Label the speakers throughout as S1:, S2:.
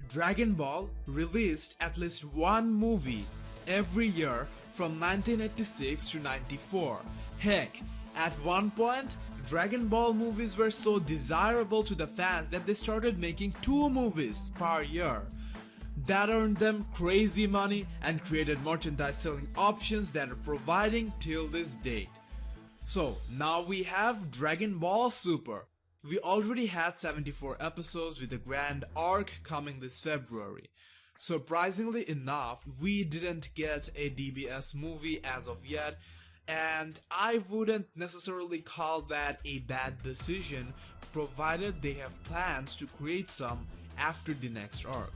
S1: Dragon Ball released at least one movie every year from 1986 to 94. Heck, at one point, Dragon Ball movies were so desirable to the fans that they started making 2 movies per year. That earned them crazy money and created merchandise selling options that are providing till this date. So now we have Dragon Ball Super. We already had 74 episodes with a grand arc coming this February. Surprisingly enough, we didn't get a DBS movie as of yet, and I wouldn't necessarily call that a bad decision provided they have plans to create some after the next arc.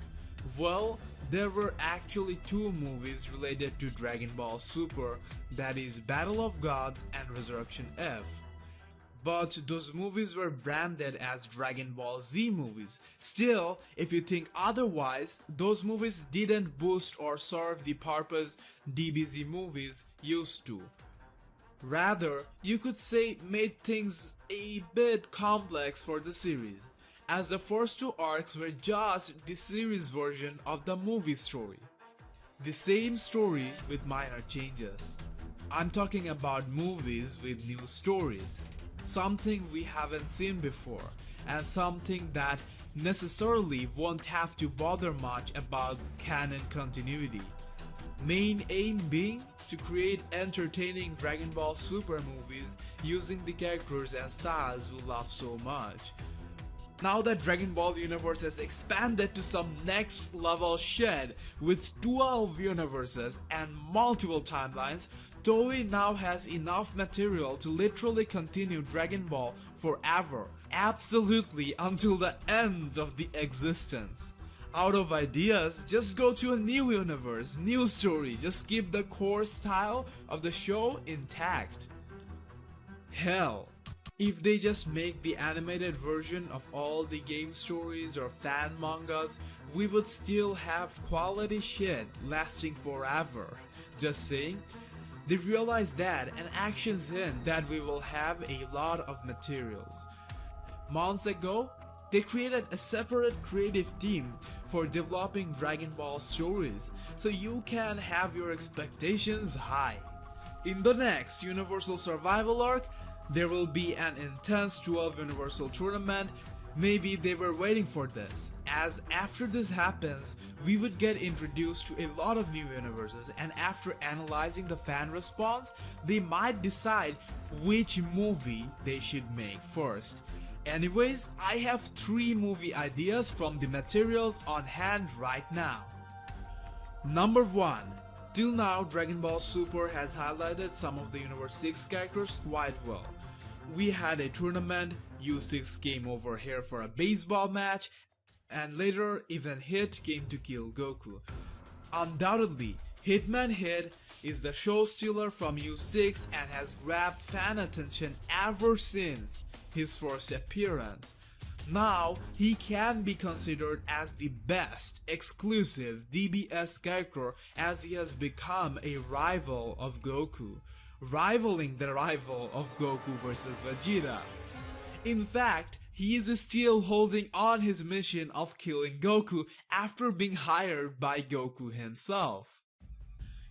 S1: Well, there were actually 2 movies related to Dragon Ball Super, that is Battle of Gods and Resurrection F. But those movies were branded as Dragon Ball Z movies. Still, if you think otherwise, those movies didn't boost or serve the purpose DBZ movies used to. Rather, you could say made things a bit complex for the series, as the first 2 arcs were just the series version of the movie story. The same story with minor changes. I'm talking about movies with new stories, something we haven't seen before, and something that necessarily won't have to bother much about canon continuity. Main aim being to create entertaining Dragon Ball Super movies using the characters and styles we love so much. Now that Dragon Ball universe has expanded to some next level shit with 12 universes and multiple timelines, Toei now has enough material to literally continue Dragon Ball forever, absolutely until the end of the existence. Out of ideas, just go to a new universe, new story, just keep the core style of the show intact. Hell, if they just make the animated version of all the game stories or fan mangas, we would still have quality shit lasting forever. Just saying. They realize that and actions hint that we will have a lot of materials. Months ago, they created a separate creative team for developing Dragon Ball stories, so you can have your expectations high. In the next Universal Survival arc, there will be an intense 12 Universal Tournament. Maybe they were waiting for this, as after this happens, we would get introduced to a lot of new universes, and after analyzing the fan response, they might decide which movie they should make first. Anyways, I have 3 movie ideas from the materials on hand right now. Number 1. Till now, Dragon Ball Super has highlighted some of the Universe 6 characters quite well. We had a tournament, U6 came over here for a baseball match, and later even Hit came to kill Goku. Undoubtedly, Hitman Hit is the show stealer from U6 and has grabbed fan attention ever since his first appearance. Now, he can be considered as the best exclusive DBS character, as he has become a rival of Goku, rivaling the rival of Goku vs Vegeta. In fact, he is still holding on his mission of killing Goku after being hired by Goku himself.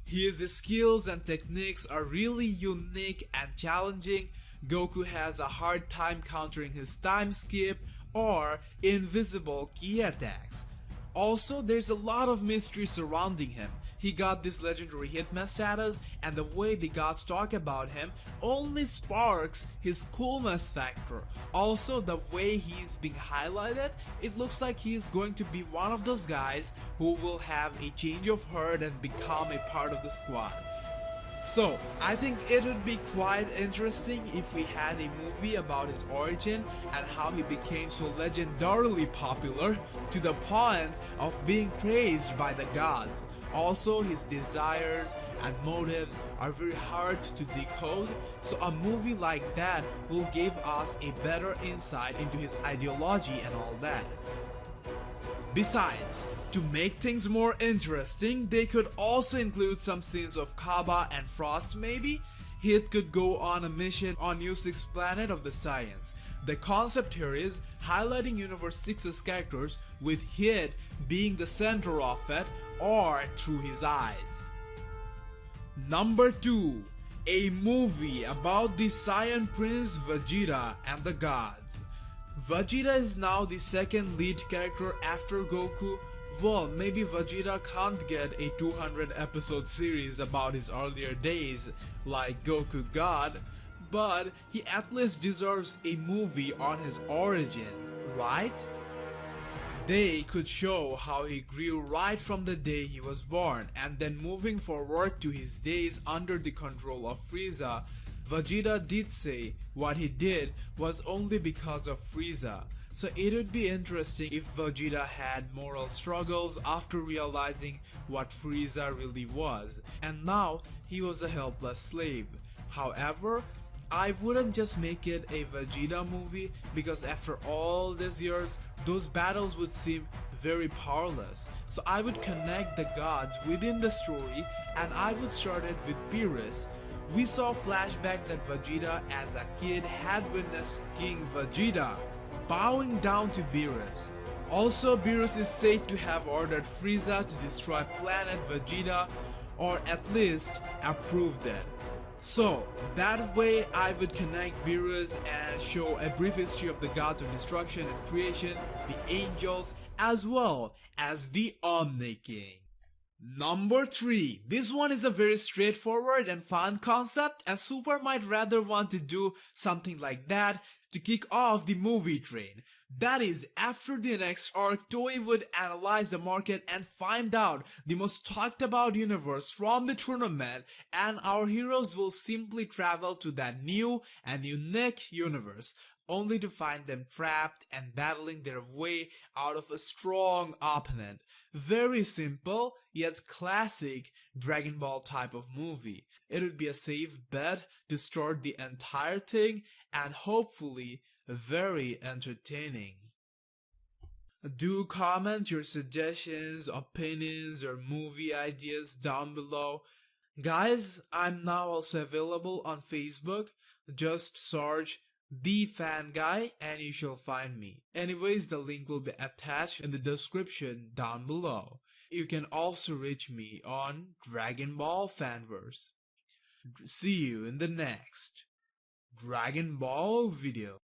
S1: His skills and techniques are really unique and challenging. Goku has a hard time countering his time skip or invisible ki attacks. Also, there's a lot of mystery surrounding him. He got this legendary Hitman status, and the way the gods talk about him only sparks his coolness factor. Also, the way he's being highlighted, it looks like he's going to be one of those guys who will have a change of heart and become a part of the squad. So, I think it would be quite interesting if we had a movie about his origin and how he became so legendarily popular to the point of being praised by the gods. Also, his desires and motives are very hard to decode, so a movie like that will give us a better insight into his ideology and all that. Besides, to make things more interesting, they could also include some scenes of Kaba and Frost maybe. Hit could go on a mission on U6 planet of the science. The concept here is highlighting Universe 6's characters with Hit being the center of it or through his eyes. Number 2. A movie about the Saiyan Prince Vegeta and the gods. Vegeta is now the second lead character after Goku. Well, maybe Vegeta can't get a 200 episode series about his earlier days like Goku God, but he at least deserves a movie on his origin, right? They could show how he grew right from the day he was born, and then moving forward to his days under the control of Frieza. Vegeta did say what he did was only because of Frieza, so it would be interesting if Vegeta had moral struggles after realizing what Frieza really was, and now he was a helpless slave. However, I wouldn't just make it a Vegeta movie because after all these years, those battles would seem very powerless. So I would connect the gods within the story and I would start it with Beerus. We saw flashback that Vegeta as a kid had witnessed King Vegeta bowing down to Beerus. Also, Beerus is said to have ordered Frieza to destroy planet Vegeta, or at least approved it. So that way I would connect Beerus and show a brief history of the gods of destruction and creation, the angels, as well as the Omni King. Number 3. This one is a very straightforward and fun concept, and Super might rather want to do something like that to kick off the movie train. That is, after the next arc, Toei would analyze the market and find out the most talked about universe from the tournament, and our heroes will simply travel to that new and unique universe, only to find them trapped and battling their way out of a strong opponent. Very simple, yet classic Dragon Ball type of movie. It would be a safe bet to start the entire thing and hopefully very entertaining. Do comment your suggestions, opinions, or movie ideas down below. Guys, I'm now also available on Facebook. Just search The Fan Guy and you shall find me. Anyways, the link will be attached in the description down below. You can also reach me on Dragon Ball Fanverse. See you in the next Dragon Ball video.